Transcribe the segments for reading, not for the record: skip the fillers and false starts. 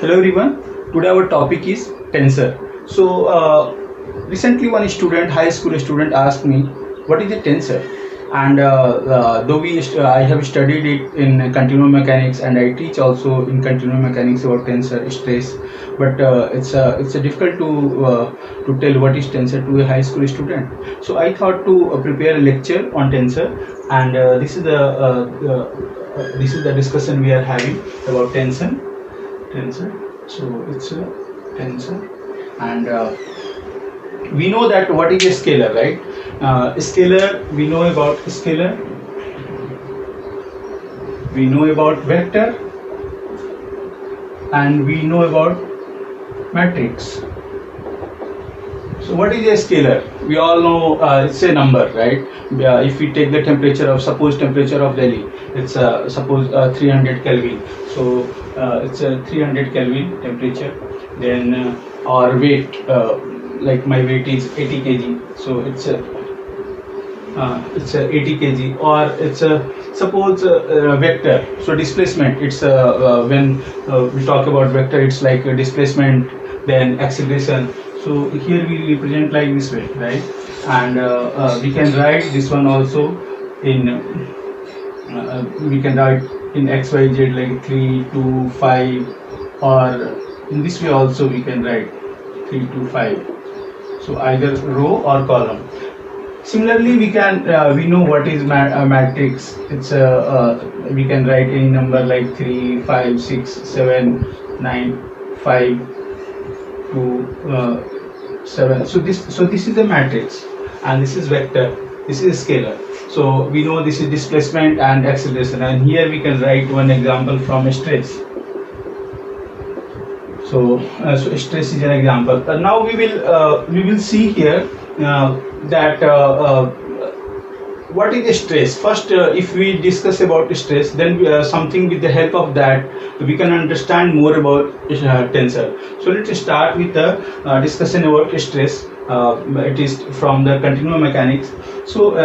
Hello everyone. Today our topic is tensor. Recently one student, high school student, asked me, "What is a tensor?" And I have studied it in continuum mechanics, and I teach also in continuum mechanics about tensor stress. But it's difficult to tell what is tensor to a high school student. So I thought to prepare a lecture on tensor, and this is the discussion we are having about tensor. So it's a tensor, and we know that what is a scalar, right? Scalar, we know about scalar, we know about vector, and we know about matrix. So what is a scalar? We all know it's a number, right? If we take the temperature of, suppose temperature of Delhi, it's suppose 300 Kelvin. So it's a 300 Kelvin temperature. Then our weight, like my weight is 80 kg. So it's a 80 kg, or it's a suppose vector. So displacement, it's when we talk about vector, it's like a displacement, then acceleration. So here we represent like this way, right? And we can write this one also in we can write in XYZ like 3, 2, 5, or in this way also we can write 3, 2, 5. So either row or column. Similarly, we can we know what is matrix. It's we can write any number like 3, 5, 6, 7, 9, 5, 2, 7. So this is a matrix, and this is vector. This is a scalar. So we know this is displacement and acceleration. And here we can write one example from stress. So stress is an example. Now we will see here that what is stress. First, if we discuss about stress, then something with the help of that we can understand more about tensor. So let's start with the discussion about stress. It is from the continuum mechanics. So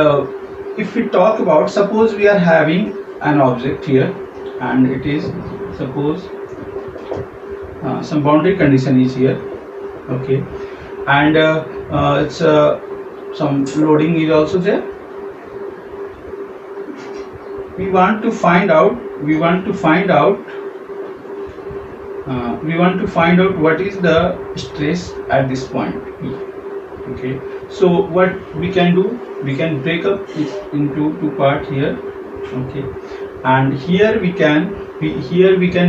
if we talk about, suppose we are having an object here, and it is, suppose some boundary condition is here, okay, and it's some loading is also there. We want to find out what is the stress at this point. Okay, so what we can do, we can break up it into two parts here. Okay, and here we can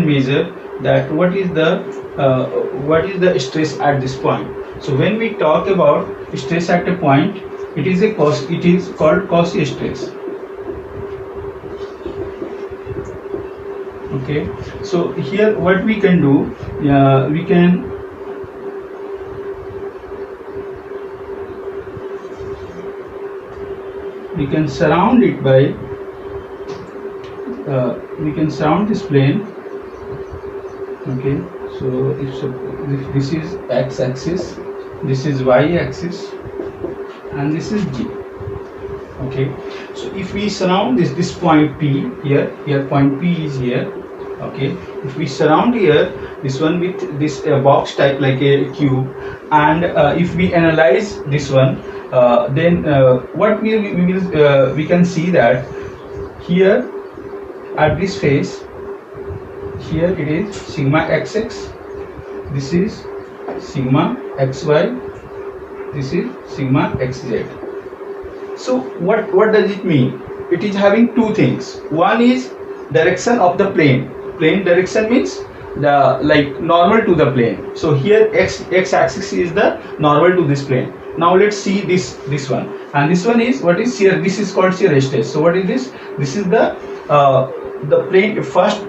measure that what is the stress at this point. So when we talk about stress at a point, it is called Cauchy stress. Okay, so here what we can do, we can surround it by we can surround this plane. Okay, so if this is x-axis, this is y-axis, and this is g. Okay, so if we surround this point P here point P is here. Okay, if we surround here this one with this box type like a cube, and if we analyze this one, then what we can see that here at this face, here it is sigma xx, this is sigma xy, this is sigma xz. So what does it mean? It is having two things. One is direction of the plane. Plane direction means the like normal to the plane. So here x axis is the normal to this plane. Now let's see this one, and this one is what is shear. This is called shear stress. So what is this? This is the plane. First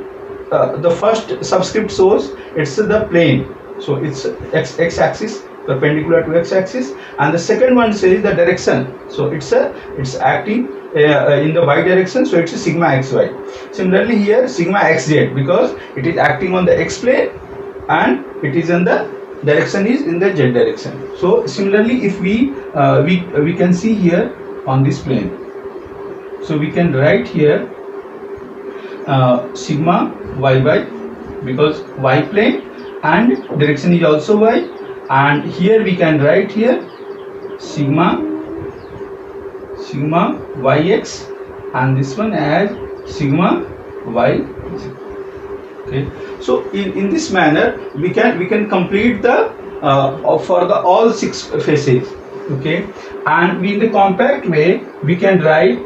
the first subscript shows it's the plane. So it's x axis perpendicular to x-axis, and the second one says the direction. So it's acting in the y direction, so it's a sigma xy. Similarly here sigma xz, because it is acting on the x plane and it is in the direction is in the z direction. So similarly if we can see here on this plane, so we can write here sigma yy, because y plane and direction is also y, and here we can write here sigma yx, and this one as sigma yz. Okay, so in this manner we can complete the for the all 6 faces. Okay, and in the compact way we can write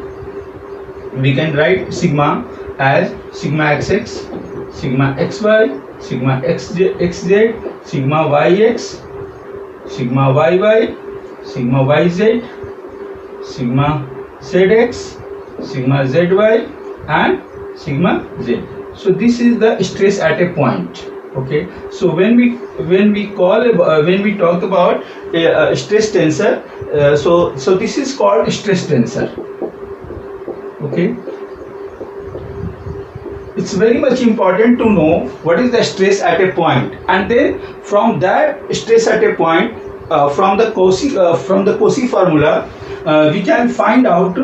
sigma as sigma xx, sigma xy, sigma xz, sigma yx, sigma yy, sigma yz, sigma zx, sigma zy, and sigma z. So this is the stress at a point. Okay, so when we talk about a stress tensor, so this is called stress tensor. Okay, it's very much important to know what is the stress at a point, and then from that stress at a point, from the Cauchy formula, we can find out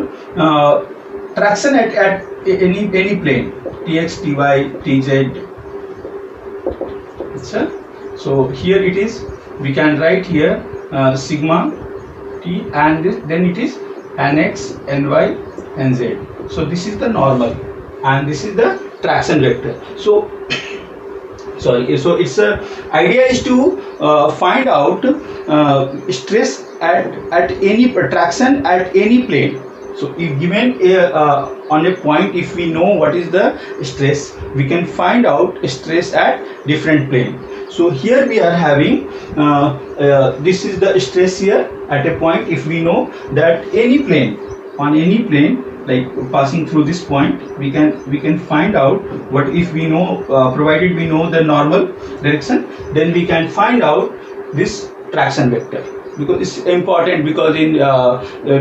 traction at any plane, tx, ty, tz. So here it is, we can write here sigma t, and then it is nx, ny, nz. So this is the normal, and this is the traction vector. So sorry, so its idea is to find out stress at any traction at any plane. So if given on a point, if we know what is the stress, we can find out stress at different plane. So here we are having this is the stress here at a point. If we know that any plane, on any plane, like passing through this point, we can find out what, if we know, provided we know the normal direction, then we can find out this traction vector. Because it's important, because in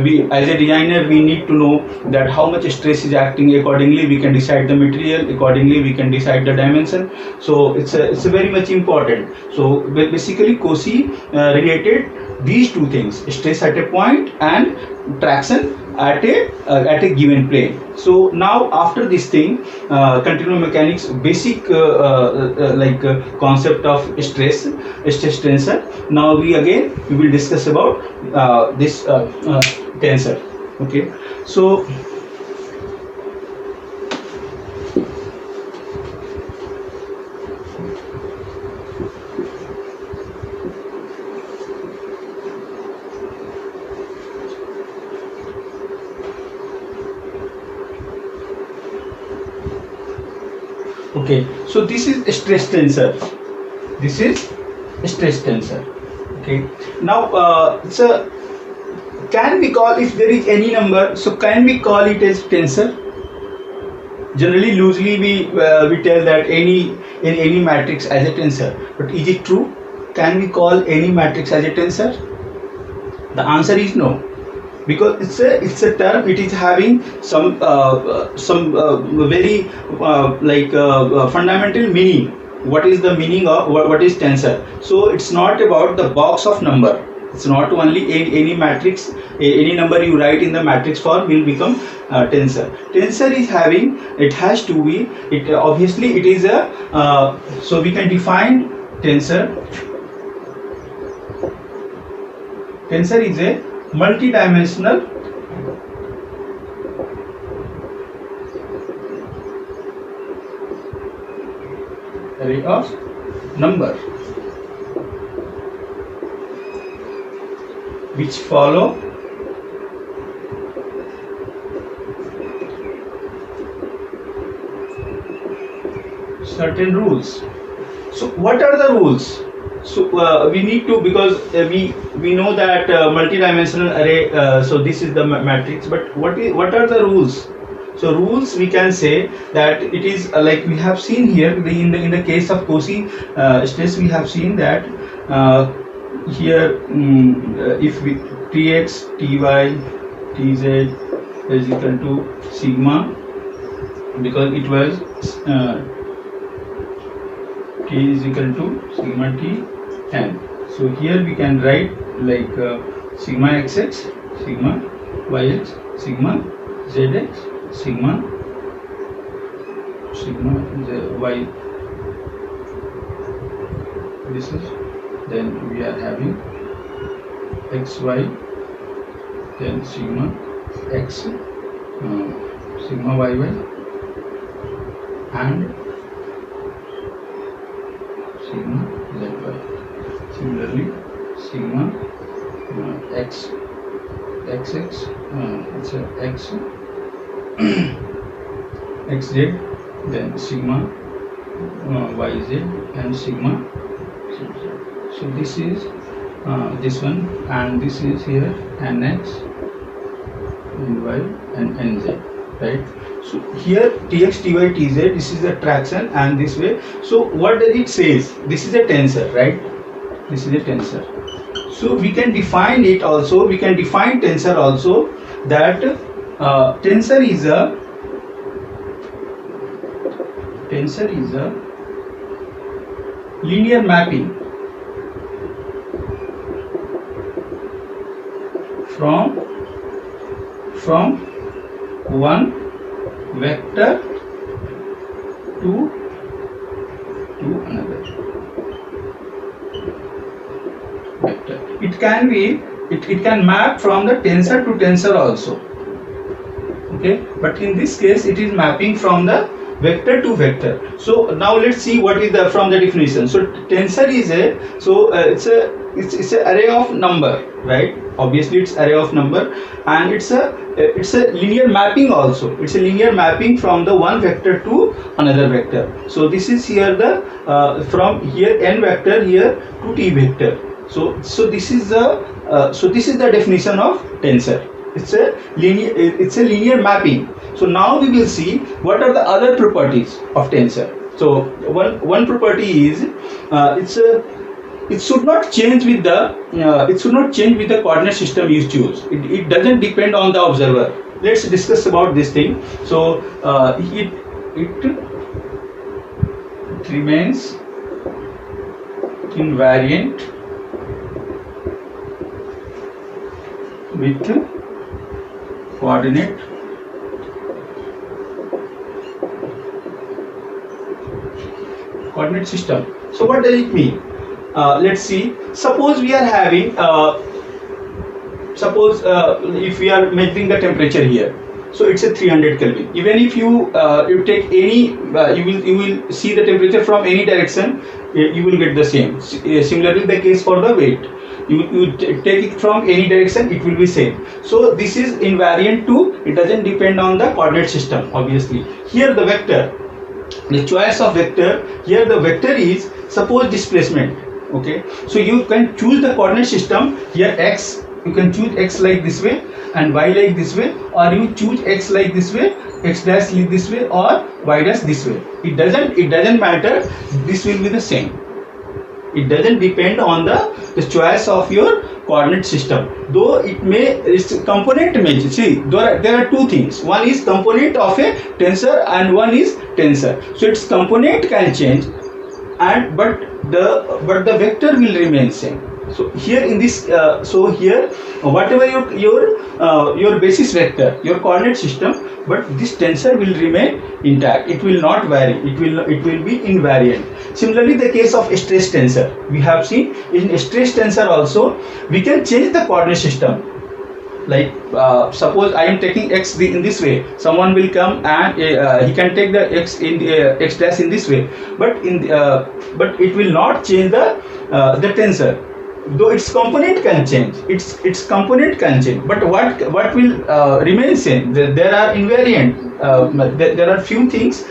we as a designer we need to know that how much stress is acting. Accordingly we can decide the material, accordingly we can decide the dimension. So it's a very much important. So basically Cauchy related these two things, stress at a point and traction at a given plane. So now after this thing, continuum mechanics basic concept of stress tensor. Now we will discuss about this tensor. Okay, so okay, so this is stress tensor. This is stress tensor. Okay, now so can we call, if there is any number, so can we call it as tensor? Generally, loosely we tell that any matrix as a tensor, but is it true? Can we call any matrix as a tensor? The answer is no, because it's a term. It is having some very fundamental meaning. What is the meaning of what is tensor? So it's not about the box of number. It's not only any matrix, any number you write in the matrix form will become tensor. Tensor is having, it has to be, it obviously it is a so we can define tensor. Tensor is a multi-dimensional array of number which follow certain rules. So what are the rules? So we need to, because we know that multi-dimensional array, so this is the matrix, but what are the rules? So rules, we can say that it is like we have seen here in the case of Cauchy stress, we have seen that here if we Tx, Ty, Tz is equal to sigma, because it was T is equal to sigma T n. So here we can write like sigma xx, sigma yx, sigma zx, sigma y this is, then we are having xy, then sigma x, sigma yy, and sigma zy. Similarly, sigma x xx, it's a x xz, then sigma yz, and sigma. So this is this one, and this is here nx, ny, and nz, right? So here tx, ty, tz, this is the traction, and this way. So what does it says? This is a tensor, right? This is a tensor. So we can define it also. We can define tensor also, that tensor is a linear mapping from one vector to another vector. It can be, it can map from the tensor to tensor also, okay, but in this case it is mapping from the vector to vector. So now let's see what is the from the definition. So tensor is a, so it's a array of number, right? Obviously it's array of number, and it's a linear mapping also. It's a linear mapping from the one vector to another vector. So this is here the from here n vector here to t vector. So this is the definition of tensor. It's a linear mapping. So now we will see what are the other properties of tensor. So one property is it should not change with the coordinate system you choose. It doesn't depend on the observer. Let's discuss about this thing. So it remains invariant with coordinate system. So what does it mean? Let's see. Suppose we are having if we are measuring the temperature here, so it's a 300 Kelvin. Even if you take any, you will see the temperature from any direction, you will get the same. Similarly, the case for the weight. You take it from any direction, it will be same. So this is invariant to, it doesn't depend on the coordinate system. Obviously, here the vector, the choice of vector, here the vector is suppose displacement. Okay, so you can choose the coordinate system here x. You can choose x like this way and y like this way, or you choose x like this way, x dash like this way, or y dash this way. It doesn't matter. This will be the same. It doesn't depend on the choice of your coordinate system. Though its component may, see, there are two things. One is component of a tensor and one is tensor. So its component can change, and but the vector will remain same. So here in this, whatever your basis vector, your coordinate system, but this tensor will remain intact. It will not vary. It will be invariant. Similarly, the case of stress tensor, we have seen in stress tensor also we can change the coordinate system. Like suppose I am taking x in this way, someone will come and he can take the x in x dash in this way, but it will not change the tensor. Though its component can change, its component can change, but what will remain same? There are invariant. There are few things.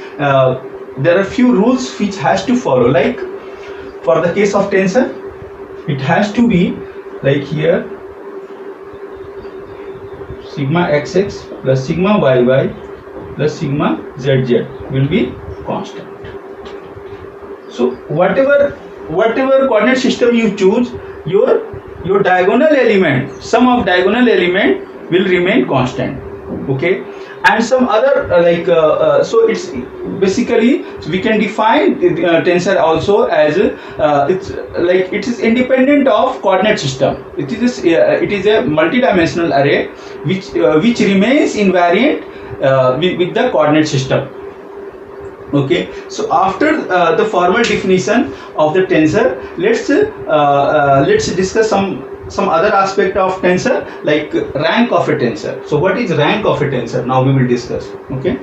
There are few rules which has to follow. Like for the case of tensor, it has to be like here, sigma xx plus sigma yy plus sigma zz will be constant. So whatever coordinate system you choose, your diagonal element, sum of diagonal element will remain constant. Okay, and some other so it's basically, we can define tensor also as it's like it is independent of coordinate system. It is a multidimensional array which remains invariant with the coordinate system. Okay, so after the formal definition of the tensor, let's discuss some other aspect of tensor, like rank of a tensor. So what is rank of a tensor? Now we will discuss. Okay.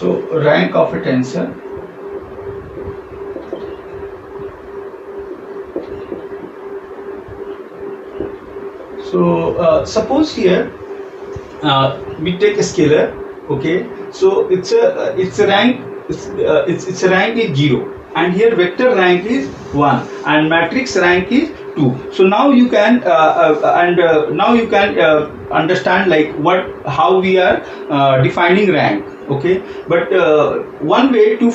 So rank of a tensor. So suppose here we take a scalar. Okay, so its a rank, its a rank is 0, and here vector rank is 1 and matrix rank is 2. So now you can now you can understand like how we are defining rank. Okay, but one way to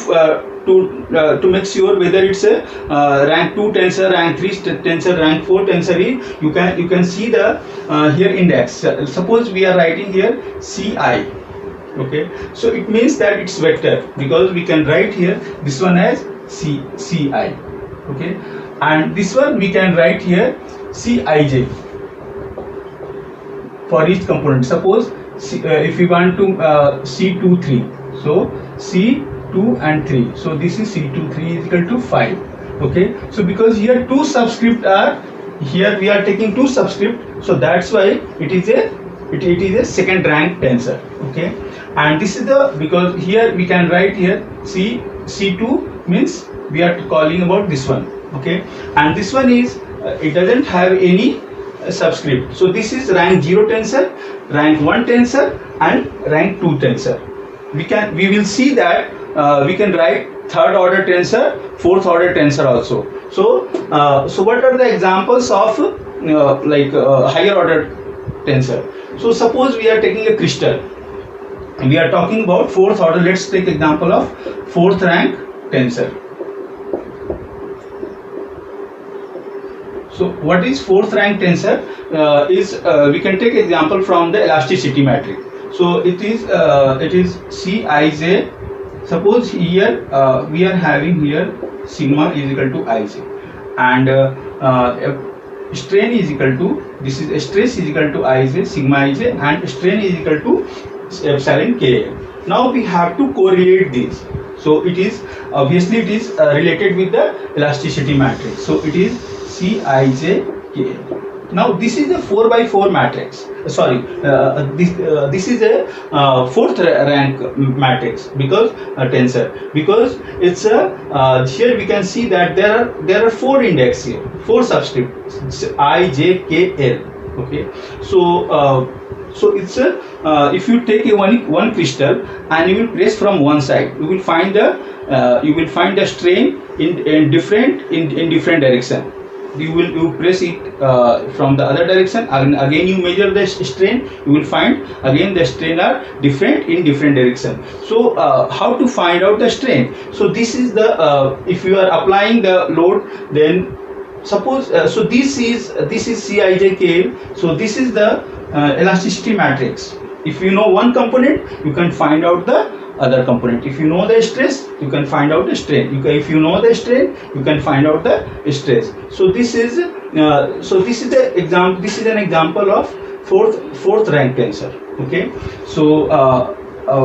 make sure whether it's a rank 2 tensor, rank 3 tensor, rank 4 tensor is, you can see the here index. Suppose we are writing here Ci. Okay, so it means that it's vector, because we can write here this one as Ci. Okay, and this one we can write here Cij for each component. Suppose if we want to C2 3, so C2 and 3, so this is C2 3 is equal to 5. Okay, so because here two subscript are, here we are taking two subscript, so that's why it is a second rank tensor. Okay, and this is the, because here we can write here C2 means we are calling about this one. Okay, and this one is it doesn't have any subscript, so this is rank 0 tensor, rank 1 tensor and rank 2 tensor. We will see that we can write third order tensor, fourth order tensor also. So so what are the examples of higher order tensor? So suppose we are taking a crystal, we are talking about fourth order. Let's take example of fourth rank tensor. So what is fourth rank tensor? We can take example from the elasticity matrix. So it is Cij. Suppose here we are having here sigma is equal to Ij, and strain is equal to, this is stress is equal to Ij, sigma Ij, and strain is equal to epsilon Ka. Now we have to correlate this. So it is obviously it is related with the elasticity matrix. So it is Cij Ka. Now this is a 4x4 matrix. Sorry, this is a fourth rank matrix, because tensor, because it's a here we can see that there are 4 index here, 4 subscripts I, J, K, L. Okay, so so it's a if you take a one crystal and you will press from one side, you will find the strain in different direction. You press it from the other direction, and again you measure the strain, you will find again the strain are different in different direction. So how to find out the strain? So this is the if you are applying the load, then suppose so this is Cij. So this is the elasticity matrix. If you know one component, you can find out the other component. If you know the stress, you can find out the strain. If you know the strain, you can find out the stress. So this is the example. This is an example of fourth rank tensor. Okay. So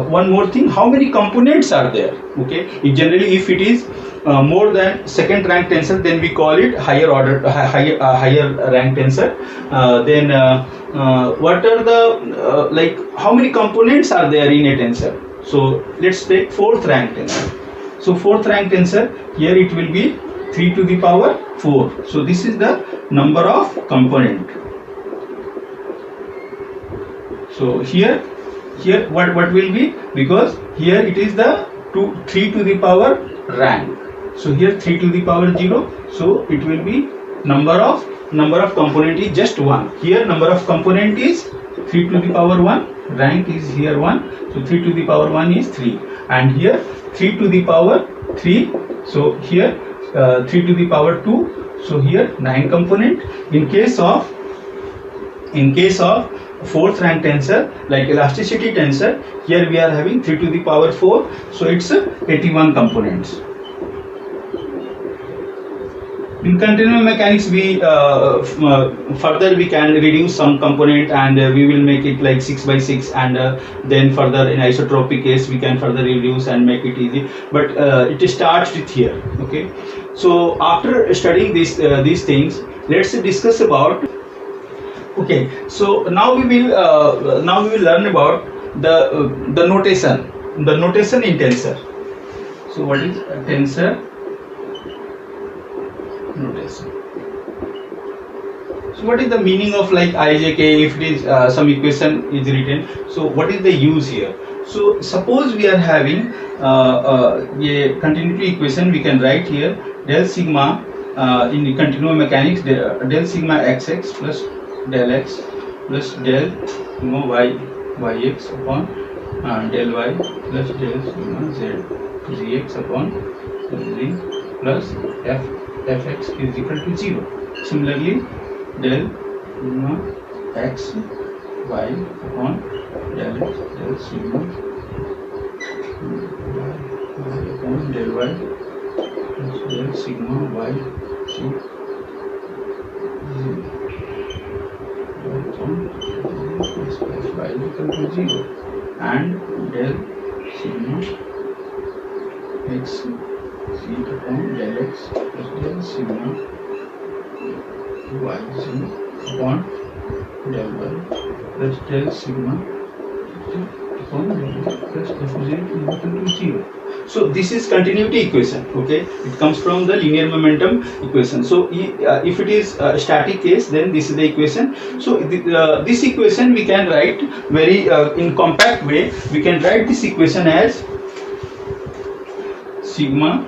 one more thing, how many components are there? Okay. Generally, if it is more than second rank tensor, then we call it higher order, higher rank tensor. Then what are the like how many components are there in a tensor? So let's take fourth rank tensor. So fourth rank tensor, here it will be 3 to the power 4. So this is the number of component. So here what will be, because here it is the 3 to the power rank. So here 3 to the power 0. So it will be number of component is just 1. Here number of component is 3 to the power 1. Rank is here 1. So 3 to the power 1 is 3. And here 3 to the power 3 So here 3 to the power 2. So here 9 component. In case of fourth rank tensor like elasticity tensor, here we are having 3 to the power 4. So it's 81 components. In continuum mechanics, we further we can reduce some component, and we will make it like 6 by 6, and then further in isotropic case we can further reduce and make it easy. But it starts with here. Okay, so after studying these things, let's discuss about. Okay, so now we will learn about the notation in tensor. So what is a tensor notation? So what is the meaning of like ijk if it is some equation is written? So what is the use here? So suppose we are having a continuity equation. We can write here del sigma in the continuum mechanics del sigma xx plus del x plus del sigma yx upon del y plus del sigma zx upon z plus fx is equal to 0. Similarly, del sigma x y upon del x del sigma y upon del y plus del sigma y z plus y equal to 0, and del sigma x c upon del x plus del sigma y z upon del y plus del sigma upon del y plus f z equal to 0. So this is continuity equation. Okay, it comes from the linear momentum equation. So if it is a static case, then this is the equation. So this equation we can write very in compact way. We can write this equation as sigma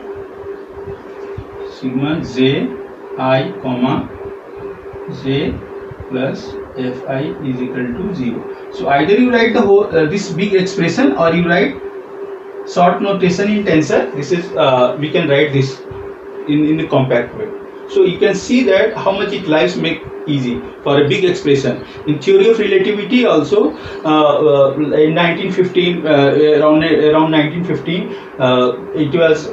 j I comma j plus fi is equal to 0. So either you write the whole this big expression, or you write short notation in tensor. This is we can write this in the compact way. So you can see that how much it lies make easy for a big expression. In theory of relativity also in 1915 around 1915 it was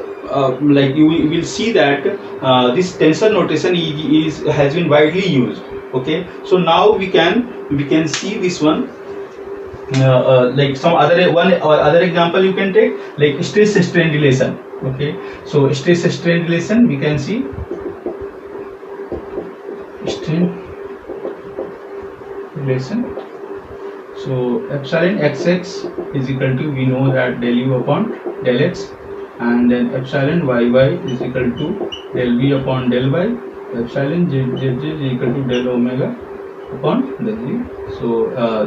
like you will see that this tensor notation has been widely used. Okay, so now we can see this one. Like some other example you can take, like stress strain relation. Okay, so stress strain relation we can see strain relation. So epsilon xx is equal to, we know that del u upon del x, and then epsilon yy is equal to del v upon del y, epsilon z is equal to del omega upon del z. So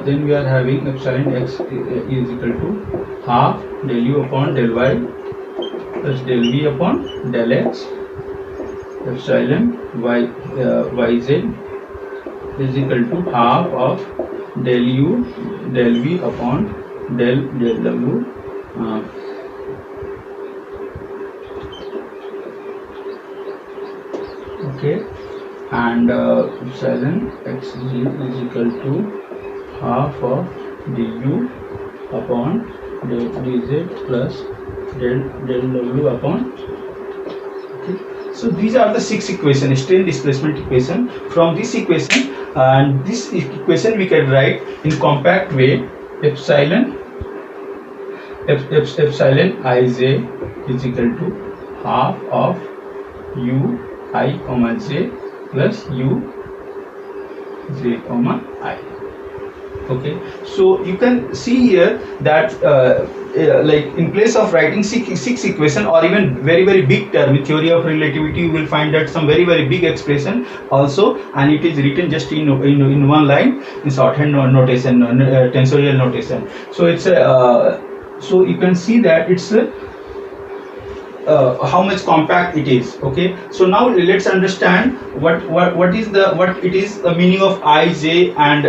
then we are having epsilon x is equal to half del u upon del y plus del v upon del x, epsilon yz is equal to half of del u del v upon del w okay, and epsilon xg is equal to half of du upon del dz plus del w upon. Okay, so these are the 6 equations, strain displacement equation. From this equation and this equation we can write in compact way epsilon ij is equal to half of u I comma j plus u j comma I. Okay, so you can see here that like in place of writing six equation or even very big term in theory of relativity, you will find that some very big expression also, and it is written just in one line in shorthand notation, tensorial notation. So it's so you can see that it's how much compact it is. Okay, so now let's understand what is the meaning of ij and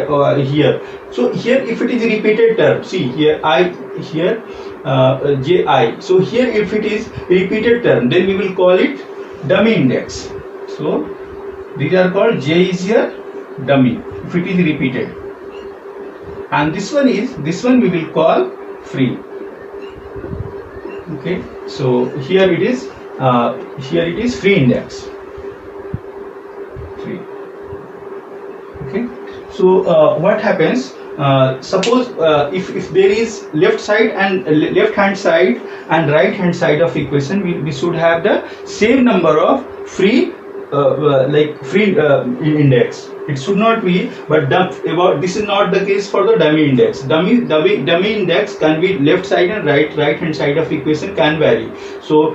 here. So here if it is repeated term, see here ji. So here if it is repeated term, then we will call it dummy index. So these are called j is here dummy if it is repeated, and this one we will call free. Okay, so here it is free index. Free. Okay, so what happens? Suppose if there is left hand side and right hand side of equation, we should have the same number of free index. It should not be, but this is not the case for the dummy index. Dummy index can be left side and right hand side of equation can vary. So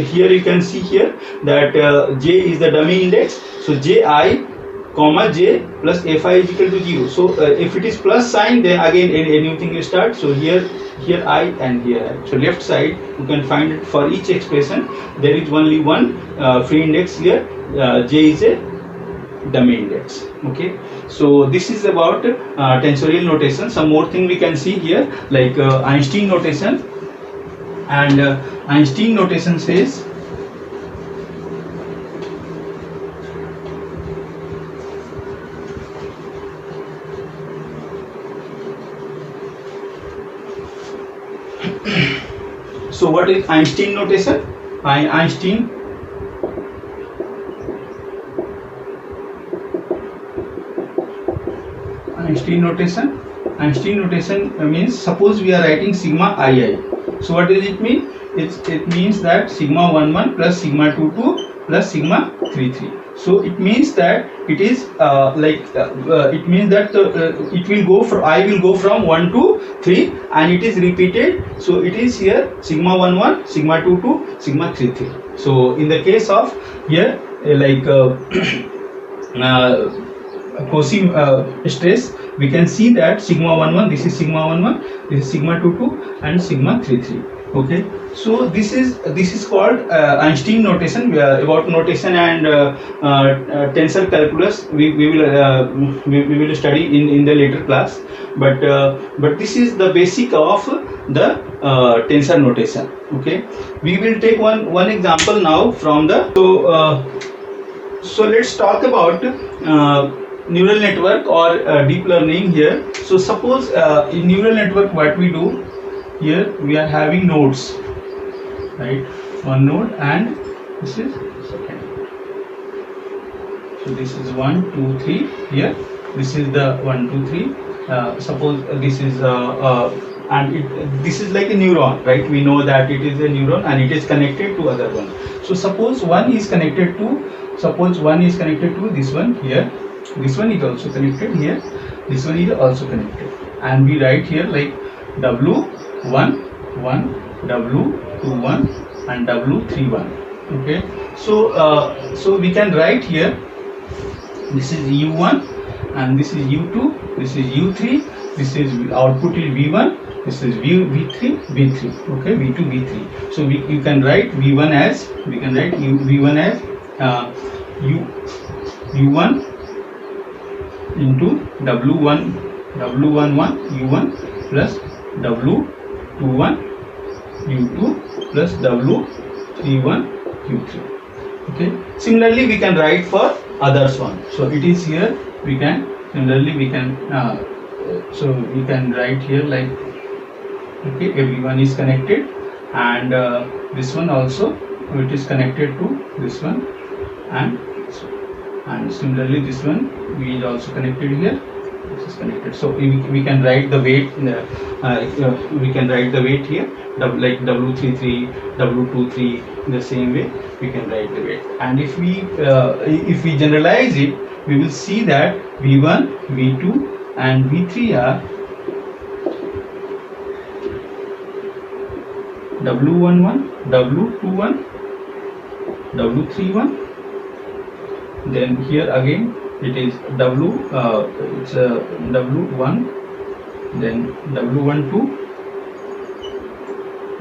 here you can see here that j is the dummy index. So ji comma j plus fi is equal to 0. So if it is plus sign, then again a new thing you start. So here I and here I. So left side you can find it for each expression there is only one free index here. J is a dummy index. Okay, so this is about tensorial notation. Some more thing we can see here, like Einstein notation, and Einstein notation says so what is Einstein notation? Einstein notation means, suppose we are writing sigma ii. So what does it mean? It means that sigma 11 plus sigma 22 plus sigma 33. So it means that it is it means that it will go from I will go from 1 to 3 and it is repeated. So it is here sigma 11, sigma 22, sigma 33. So in the case of here Cauchy stress, we can see that sigma 11, this is sigma 11, this is sigma 22 and sigma 33. Okay, so this is called Einstein notation. About notation and tensor calculus we will study in the later class, but this is the basic of the tensor notation. Okay, we will take one example now from the so let's talk about neural network or deep learning here. So suppose in neural network, what we do here, we are having nodes, right? One node and this is second. So this is 1 2 3 here. This is the 1 2 3. Suppose this is and this is like a neuron, right? We know that it is a neuron and it is connected to other one. So suppose one is connected to this one here. This one is also connected here. This one is also connected, and we write here like W11, W21 and W31. Okay, so we can write here, this is U1 and this is U2, this is U3, this is output is V1, this is V3, V3. Okay, V2, V3. So you can write V1 as, we can write V1 as U1 into W11 U1 plus W21 U2 plus W31 U3. Okay, similarly we can write for others one. So it is here, we can similarly we can so we can write here like, okay, everyone is connected, and this one also it is connected to this one, and similarly this one is also connected here. This is connected. So we can write the weight. We can write the weight here, like W33, W23. In the same way, we can write the weight. And if we generalize it, we will see that V1, V2, and V3 are W11, W21, W31. Then here again it is it's W1, then W12,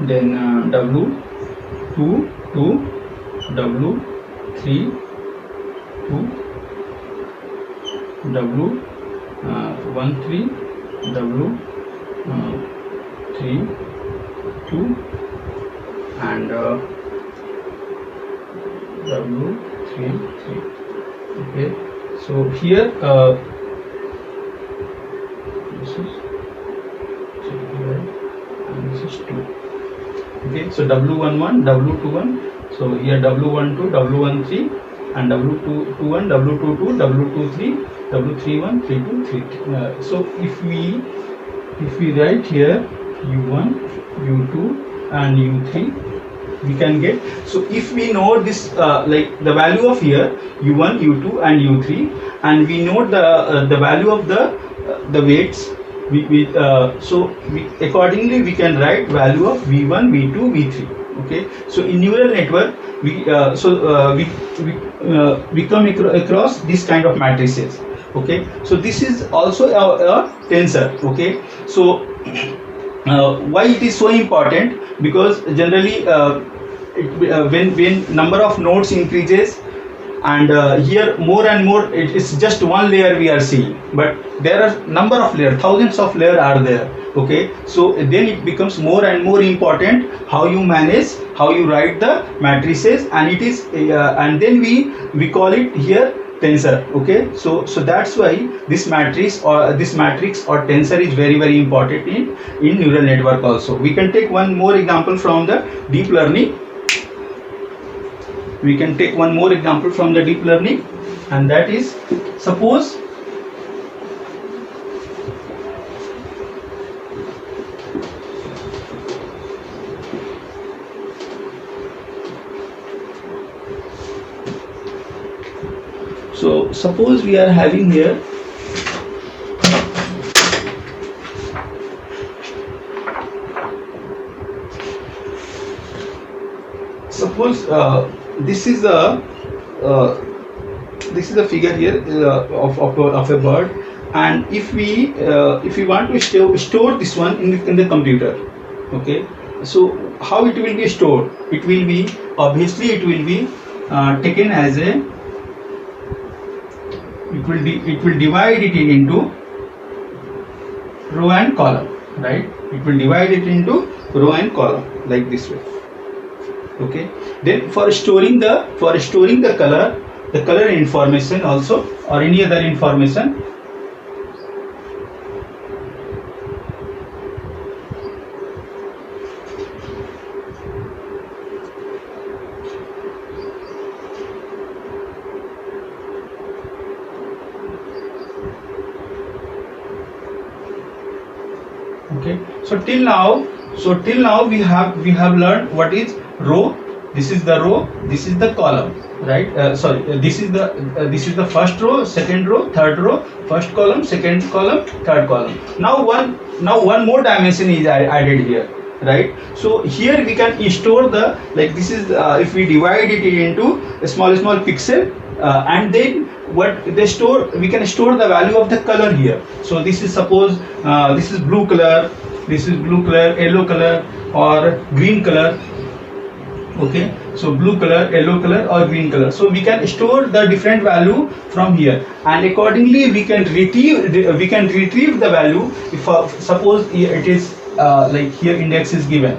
then W22, W32, W13, 3 2 and W3 3. Okay, so here this is 3 and this is 2. Okay, so W11 W21, so here W12 W13 and W21 W22 W23 W31 32 33. So if we write here U1 U2 and U3, we can get, so if we know this like the value of here U1 U2 and U3, and we know the value of the weights, so accordingly we can write value of V1 V2 V3. Okay, so in neural network we come across this kind of matrices. Okay, so this is also a tensor. Okay, so why it is so important? Because generally when number of nodes increases, and here more and more, it's just one layer we are seeing, but there are number of layers, thousands of layers are there. Okay, so then it becomes more and more important how you manage, how you write the matrices, and it is and then we call it here tensor. Okay, so that's why this matrix or tensor is very very important in neural network also. We can take one more example from the deep learning. We can take one more example from the deep learning, and that is, suppose we are having here this is a figure here of a bird, and if we want to store this one in the computer. Okay, so how it will be stored? It will be, obviously it will be taken as a, it will divide it into row and column, right? It will divide it into row and column like this way. Okay, then for storing the color information also, or any other information, okay, so till now we have learned what is row. This is the row, this is the column, right? This is the first row, second row, third row, first column, second column, third column. Now one more dimension is added here, right? So here we can store the, like this is if we divide it into a small pixel, and then what they store, we can store the value of the color here. So this is, suppose this is blue color, this is blue color, yellow color, or green color. Okay, so blue color, yellow color, or green color. So we can store the different value from here, and accordingly we can retrieve the value. If suppose it is like here index is given,